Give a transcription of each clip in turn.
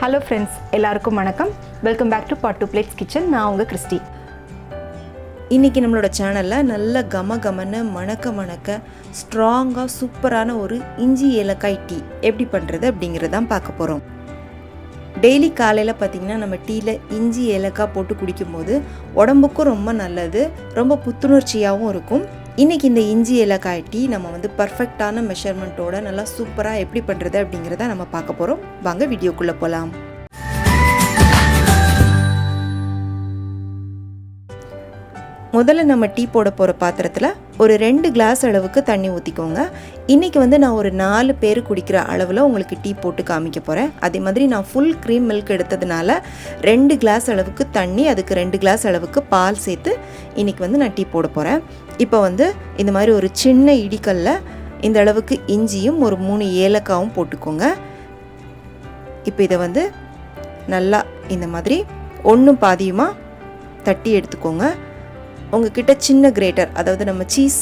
Hello friends, எல்லாருக்கும் வணக்கம். Welcome back to pot 2 plates kitchen. நான் உங்கள் கிறிஸ்டி. இன்றைக்கி நம்மளோட சேனலில் நல்ல கமன்னு மணக்க ஸ்ட்ராங்காக சூப்பரான ஒரு இஞ்சி ஏலக்காய் டீ எப்படி பண்ணுறது அப்படிங்கிறதான் பார்க்க போகிறோம். டெய்லி காலையில் பார்த்திங்கன்னா நம்ம டீயில் இஞ்சி ஏலக்காய் போட்டு குடிக்கும்போது உடம்புக்கும் ரொம்ப நல்லது, ரொம்ப புத்துணர்ச்சியாகவும் இருக்கும். இன்றைக்கி இந்த இஞ்சி ஏலக்காய் டீ நம்ம பர்ஃபெக்டான மெஷர்மெண்ட்டோட நல்லா சூப்பராக எப்படி பண்ணுறது அப்படிங்கிறத நம்ம பார்க்க போகிறோம். வாங்க வீடியோக்குள்ளே போகலாம். முதல்ல நம்ம டீ போட போகிற பாத்திரத்தில் ஒரு 2 கிளாஸ் அளவுக்கு தண்ணி ஊற்றிக்கோங்க. இன்றைக்கி நான் ஒரு 4 பேர் குடிக்கிற அளவில் உங்களுக்கு டீ போட்டு காமிக்க போகிறேன். அதே மாதிரி நான் ஃபுல் க்ரீம் மில்க் எடுத்ததுனால 2 கிளாஸ் அளவுக்கு தண்ணி, அதுக்கு 2 கிளாஸ் அளவுக்கு பால் சேர்த்து இன்றைக்கி நான் டீ போட போகிறேன். இப்போ இந்த மாதிரி ஒரு சின்ன இடிக்கல்ல இந்த அளவுக்கு இஞ்சியும் ஒரு 3 ஏலக்காவும் போட்டுக்கோங்க. இப்போ இதை நல்லா இந்த மாதிரி ஒன்றும் பாதியுமாக தட்டி எடுத்துக்கோங்க. உங்ககிட்ட சின்ன கிரேட்டர், அதாவது நம்ம சீஸ்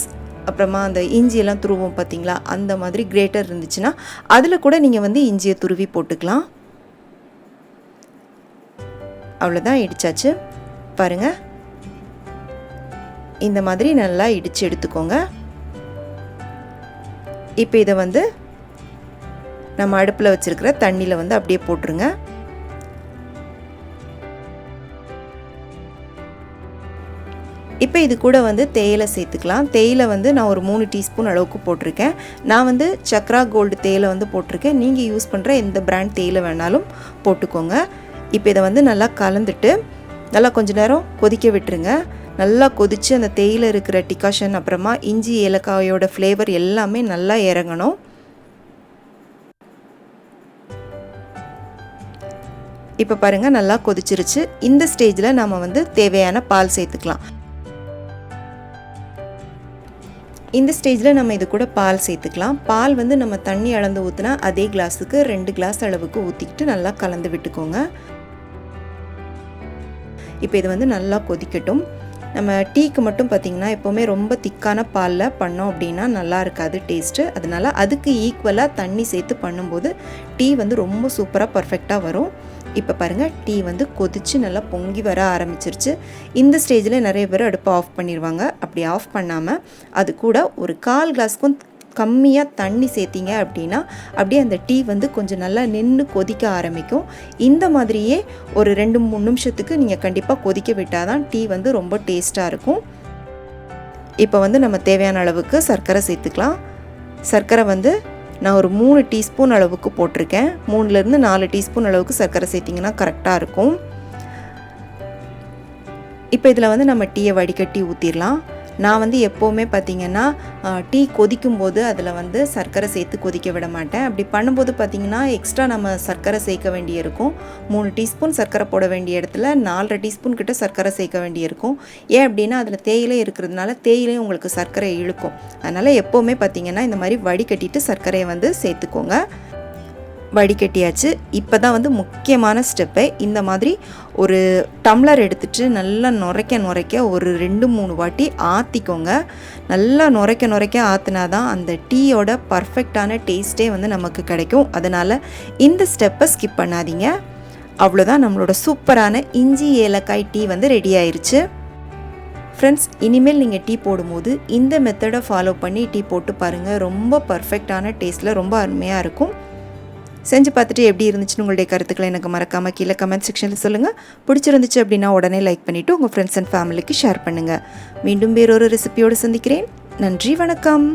அப்புறமா அந்த இஞ்சியெல்லாம் துருவோம் பார்த்திங்களா, அந்த மாதிரி கிரேட்டர் இருந்துச்சுன்னா அதில் கூட நீங்கள் இஞ்சியை துருவி போட்டுக்கலாம். அவ்வளோதான், இடிச்சாச்சு. பாருங்கள், இந்த மாதிரி நல்லா இடித்து எடுத்துக்கோங்க. இப்போ இதை நம்ம அடுப்பில் வச்சுருக்கிற தண்ணியில் அப்படியே போட்டுருங்க. இப்போ இது கூட தேயிலை சேர்த்துக்கலாம். தேயிலை நான் ஒரு 3 டீஸ்பூன் அளவுக்கு போட்டிருக்கேன். நான் சக்ரா கோல்டு தேயிலை போட்டிருக்கேன். நீங்கள் யூஸ் பண்ணுற எந்த பிராண்ட் தேயிலை வேணாலும் போட்டுக்கோங்க. இப்போ இதை நல்லா கலந்துட்டு நல்லா கொஞ்ச நேரம் கொதிக்க விட்டுருங்க. நல்லா கொதித்து அந்த தேயிலை இருக்கிற டிகாஷன் அப்புறமா இஞ்சி ஏலக்காயோட ஃப்ளேவர் எல்லாமே நல்லா இறங்கணும். இப்போ பாருங்கள், நல்லா கொதிச்சிருச்சு. இந்த ஸ்டேஜில் நம்ம தேவையான பால் சேர்த்துக்கலாம். இந்த ஸ்டேஜில் நம்ம இது கூட பால் சேர்த்துக்கலாம். பால் நம்ம தண்ணி அளந்து ஊற்றினா அதே கிளாஸுக்கு 2 கிளாஸ் அளவுக்கு ஊற்றிக்கிட்டு நல்லா கலந்து விட்டுக்கோங்க. இப்போ இது நல்லா கொதிக்கட்டும். நம்ம டீக்கு மட்டும் பார்த்திங்கன்னா எப்போவுமே ரொம்ப திக்கான பாலில் பண்ணோம் அப்படின்னா நல்லா இருக்காது டேஸ்ட்டு. அதனால் அதுக்கு ஈக்குவலாக தண்ணி சேர்த்து பண்ணும்போது டீ ரொம்ப சூப்பராக பர்ஃபெக்டாக வரும். இப்போ பாருங்கள், டீ கொதித்து நல்லா பொங்கி வர ஆரம்பிச்சிருச்சு. இந்த ஸ்டேஜில் நிறைய பேர் அடுப்பை ஆஃப் பண்ணிடுவாங்க. அப்படி ஆஃப் பண்ணாமல் அது கூட ஒரு 1/4 கிளாஸ்க்கும் கம்மியாக தண்ணி சேர்த்திங்க அப்படின்னா அப்படியே அந்த டீ கொஞ்சம் நல்லா நின்று கொதிக்க ஆரம்பிக்கும். இந்த மாதிரியே ஒரு 2-3 நிமிஷத்துக்கு நீங்கள் கண்டிப்பாக கொதிக்க விட்டால் தான் டீ ரொம்ப டேஸ்ட்டாக இருக்கும். இப்போ நம்ம தேவையான அளவுக்கு சர்க்கரை சேர்த்துக்கலாம். சர்க்கரை நான் ஒரு 3 டீஸ்பூன் அளவுக்கு போட்டிருக்கேன். 3லேருந்து 4 டீஸ்பூன் அளவுக்கு சர்க்கரை சேர்த்திங்கன்னா கரெக்டாக இருக்கும். இப்போ இதில் நம்ம டீயை வடிகட்டி ஊற்றிடலாம். நான் எப்போவுமே பார்த்திங்கன்னா டீ கொதிக்கும்போது அதில் சர்க்கரை சேர்த்து கொதிக்க விட மாட்டேன். அப்படி பண்ணும்போது பார்த்திங்கன்னா எக்ஸ்ட்ரா நம்ம சர்க்கரை சேர்க்க வேண்டியிருக்கும். 3 டீஸ்பூன் சர்க்கரை போட வேண்டிய இடத்துல 4.5 டீஸ்பூன் கிட்ட சர்க்கரை சேர்க்க வேண்டியிருக்கும். ஏன் அப்படின்னா அதில் தேயிலை இருக்கிறதுனால தேயிலையும் உங்களுக்கு சர்க்கரை இழுக்கும். அதனால் எப்போவுமே பார்த்திங்கன்னா இந்த மாதிரி வடிகட்டிட்டு சர்க்கரையை சேர்த்துக்கோங்க. வடிகட்டியாச்சு. இப்போ தான் முக்கியமான ஸ்டெப்பை, இந்த மாதிரி ஒரு டம்ளர் எடுத்துகிட்டு நல்லா நுரைக்க ஒரு 2-3 வாட்டி ஆற்றிக்கோங்க. நல்லா நுரைக்க ஆற்றினா தான் அந்த டீயோட பர்ஃபெக்டான டேஸ்ட்டே நமக்கு கிடைக்கும். அதனால் இந்த ஸ்டெப்பை ஸ்கிப் பண்ணாதீங்க. அவ்வளோதான், நம்மளோட சூப்பரான இஞ்சி ஏலக்காய் டீ ரெடி ஆயிடுச்சு. ஃப்ரெண்ட்ஸ், இனிமேல் நீங்கள் டீ போடும்போது இந்த மெத்தடை ஃபாலோ பண்ணி டீ போட்டு பாருங்கள். ரொம்ப பர்ஃபெக்டான டேஸ்ட்டில் ரொம்ப அருமையாக இருக்கும். செஞ்சு பார்த்துட்டு எப்படி இருந்துச்சுன்னு உங்களுடைய கருத்துக்களை எனக்கு மறக்காமல் கீழே கமெண்ட் செக்ஷனில் சொல்லுங்கள். பிடிச்சிருந்துச்சு அப்படின்னா உடனே லைக் பண்ணிவிட்டு உங்கள் ஃப்ரெண்ட்ஸ் அண்ட் ஃபேமிலிக்கு ஷேர் பண்ணுங்கள். மீண்டும் வேறொரு ரெசிபியோடு சந்திக்கிறேன். நன்றி, வணக்கம்.